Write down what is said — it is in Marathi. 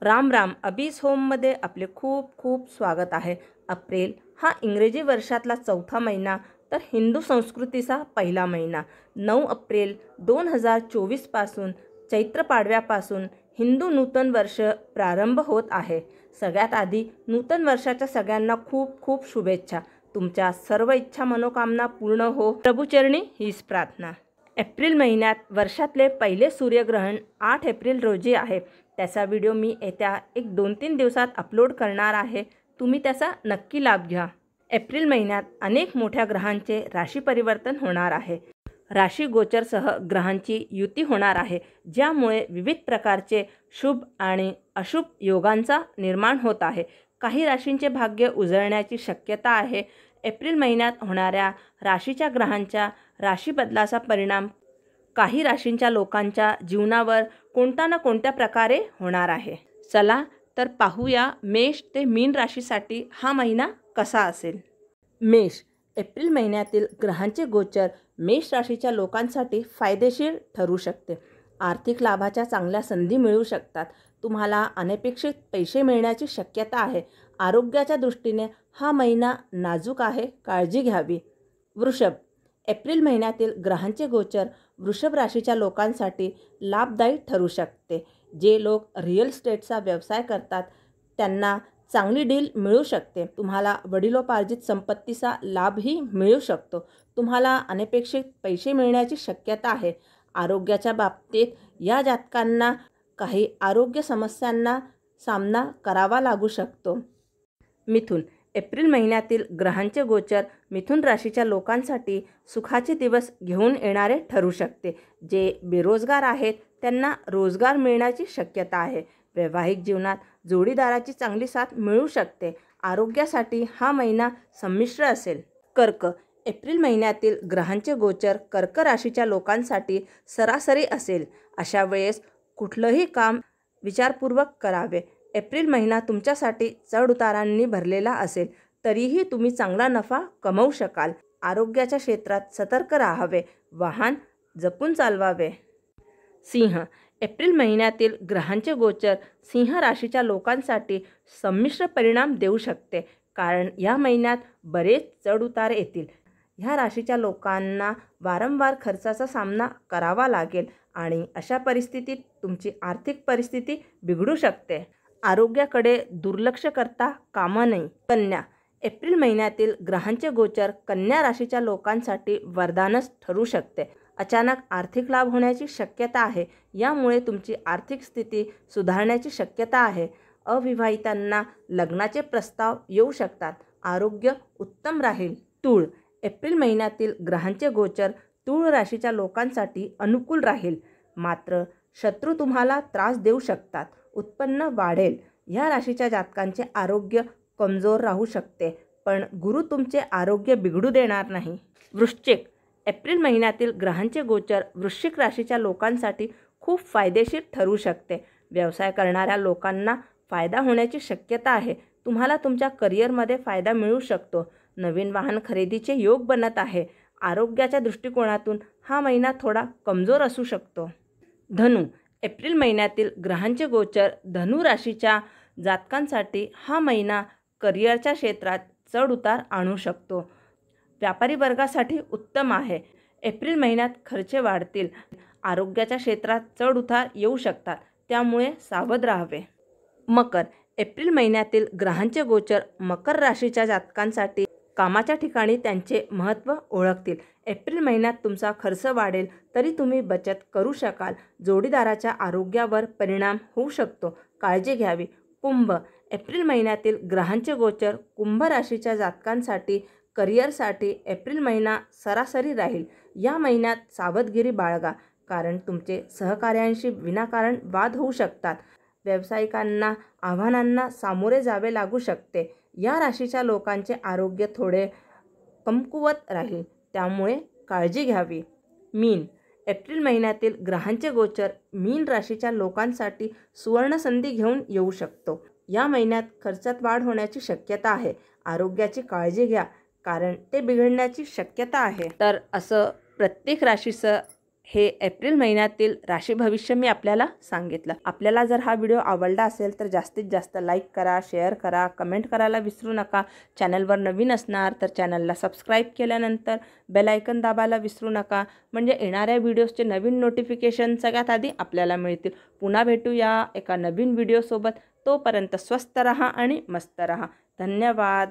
राम राम. अबीज होममध्ये आपले खूप खूप स्वागत आहे. एप्रिल हा इंग्रजी वर्षातला चौथा महिना तर हिंदू संस्कृतीचा पहिला महिना. 9 एप्रिल 2024 पासून चैत्र पाडव्यापासून हिंदू नूतन वर्ष प्रारंभ होत आहे. सगळ्यात आधी नूतन वर्षाच्या सगळ्यांना खूप खूप शुभेच्छा. तुमच्या सर्व इच्छा मनोकामना पूर्ण हो, प्रभुचरणी हीच प्रार्थना. एप्रिल महिन्यात वर्षातले पहिले सूर्यग्रहण 8 एप्रिल रोजी आहे. त्याचा व्हिडिओ मी येत्या 1-2-3 दिवसात अपलोड करणार आहे. तुम्ही त्याचा नक्की लाभ घ्या. एप्रिल महिन्यात अनेक मोठ्या ग्रहांचे राशी परिवर्तन होणार आहे. राशी गोचरसह ग्रहांची युती होणार आहे, ज्यामुळे विविध प्रकारचे शुभ आणि अशुभ योगांचा निर्माण होत आहे. काही राशींचे भाग्य उजळण्याची शक्यता आहे. एप्रिल महिन्यात होणाऱ्या राशीच्या ग्रहांच्या राशी बदलाचा परिणाम काही राशींच्या लोकांच्या जीवनावर कोणत्या ना कोणत्या प्रकारे होणार आहे. चला तर पाहूया मेष ते मीन राशीसाठी हा महिना कसा असेल. मेष. एप्रिल महिन्यातील ग्रहांचे गोचर मेष राशीच्या लोकांसाठी फायदेशीर ठरू शकते. आर्थिक लाभाच्या चांगल्या संधी मिळू शकतात. तुम्हाला अनपेक्षित पैसे मिळण्याची शक्यता आहे. आरोग्याच्या दृष्टीने हा महिना नाजूक आहे, काळजी घ्यावी. वृषभ. एप्रिल महिन्यातील ग्रहांचे गोचर वृषभ राशीच्या लोकांसाठी लाभदायी ठरू शकते. जे लोक रिअल इस्टेटचा व्यवसाय करतात त्यांना चांगली डील मिळू शकते. तुम्हाला वडिलोपार्जित संपत्तीचा लाभही मिळू शकतो. तुम्हाला अनपेक्षित पैसे मिळण्याची शक्यता आहे. आरोग्याच्या बाबतीत या जातकांना काही आरोग्य समस्यांना सामना करावा लागू शकतो. मिथुन. एप्रिल महिन्यातील ग्रहांचे गोचर मिथुन राशीच्या लोकांसाठी सुखाचे दिवस घेऊन येणारे ठरू शकते. जे बेरोजगार आहेत त्यांना रोजगार मिळण्याची शक्यता आहे. वैवाहिक जीवनात जोडीदाराची चांगली साथ मिळू शकते. आरोग्यासाठी हा महिना संमिश्र असेल. कर्क. एप्रिल महिन्यातील ग्रहांचे गोचर कर्क राशीच्या लोकांसाठी सरासरी असेल. अशा वेळेस कुठलंही काम विचारपूर्वक करावे. एप्रिल महिना तुमच्यासाठी चढउतारांनी भरलेला असेल, तरीही तुम्ही चांगला नफा कमवू शकाल. आरोग्याच्या क्षेत्रात सतर्क राहावे. वाहन जपून चालवावे. सिंह. एप्रिल महिन्यातील ग्रहांचे गोचर सिंह राशीच्या लोकांसाठी संमिश्र परिणाम देऊ शकते, कारण या महिन्यात बरेच चढउतार येतील. ह्या राशीच्या लोकांना वारंवार खर्चाचा सामना करावा लागेल आणि अशा परिस्थितीत तुमची आर्थिक परिस्थिती बिघडू शकते. आरोग्याकडे दुर्लक्ष करता कामा नये. कन्या. एप्रिल महिन्यातील ग्रहांचे गोचर कन्या राशीच्या लोकांसाठी वरदानच ठरू शकते. अचानक आर्थिक लाभ होण्याची शक्यता आहे. यामुळे तुमची आर्थिक स्थिती सुधारण्याची शक्यता आहे. अविवाहितांना लग्नाचे प्रस्ताव येऊ शकतात. आरोग्य उत्तम राहील. तूळ. एप्रिल महिन्यातील ग्रहांचे गोचर तूळ राशीच्या लोकांसाठी अनुकूल राहील, मात्र शत्रू तुम्हाला त्रास देऊ शकतात. उत्पन्न वाढेल. ह्या राशीच्या जातकांचे आरोग्य कमजोर राहू शकते, पण गुरु तुमचे आरोग्य बिघडू देणार नाही. वृश्चिक. एप्रिल महिन्यातील ग्रहांचे गोचर वृश्चिक राशीच्या लोकांसाठी खूप फायदेशीर ठरू शकते. व्यवसाय करणाऱ्या लोकांना फायदा होण्याची शक्यता आहे. तुम्हाला तुमच्या करिअरमध्ये फायदा मिळू शकतो. नवीन वाहन खरेदीचे योग बनत आहे. आरोग्याच्या दृष्टिकोनातून हा महिना थोडा कमजोर असू शकतो. धनु. एप्रिल महिन्यातील ग्रहांचे गोचर धनु राशीच्या जातकांसाठी हा महिना करिअरच्या क्षेत्रात चढउतार आणू शकतो. व्यापारी वर्गासाठी उत्तम आहे. एप्रिल महिन्यात खर्च वाढतील. आरोग्याच्या क्षेत्रात चढउतार येऊ शकतात, त्यामुळे सावध राहावे. मकर. एप्रिल महिन्यातील ग्रहांचे गोचर मकर राशीच्या जातकांसाठी कामाच्या ठिकाणी त्यांचे महत्त्व ओळखतील. एप्रिल महिन्यात तुमचा खर्च वाढेल, तरी तुम्ही बचत करू शकाल. जोडीदाराच्या आरोग्यावर परिणाम होऊ शकतो, काळजी घ्यावी. कुंभ. एप्रिल महिन्यातील ग्रहांचे गोचर कुंभ राशीच्या जातकांसाठी करिअरसाठी एप्रिल महिना सरासरी राहील. या महिन्यात सावधगिरी बाळगा, कारण तुमचे सहकाऱ्यांशी विनाकारण वाद होऊ शकतात. व्यावसायिकांना आव्हानांना सामोरे जावे लागू शकते. या राशीच्या लोकांचे आरोग्य थोडे कमकुवत राहील, त्यामुळे काळजी घ्यावी. मीन. एप्रिल महिन्यातील ग्रहांचे गोचर मीन राशीच्या लोकांसाठी सुवर्णसंधी घेऊन येऊ शकतो. या महिन्यात खर्चात वाढ होण्याची शक्यता आहे. आरोग्याची काळजी घ्या, कारण ते बिघडण्याची शक्यता आहे. तर असं प्रत्येक राशीचं हे एप्रिल महिन्यातील राशी भविष्य मी आपल्याला सांगितलं. आपल्याला जर हा व्हिडिओ आवडला असेल तर जास्तीत जास्त लाईक करा, शेअर करा, कमेंट करायला विसरू नका. चॅनलवर नवीन असणार तर चॅनलला सबस्क्राईब केल्यानंतर बेल आयकन दाबायला विसरू नका, म्हणजे येणाऱ्या व्हिडिओजचे नवीन नोटिफिकेशन सगळ्यात आधी आपल्याला मिळतील. पुन्हा भेटूया एका नवीन व्हिडिओसोबत. तोपर्यंत स्वस्त रहा आणि मस्त रहा. धन्यवाद.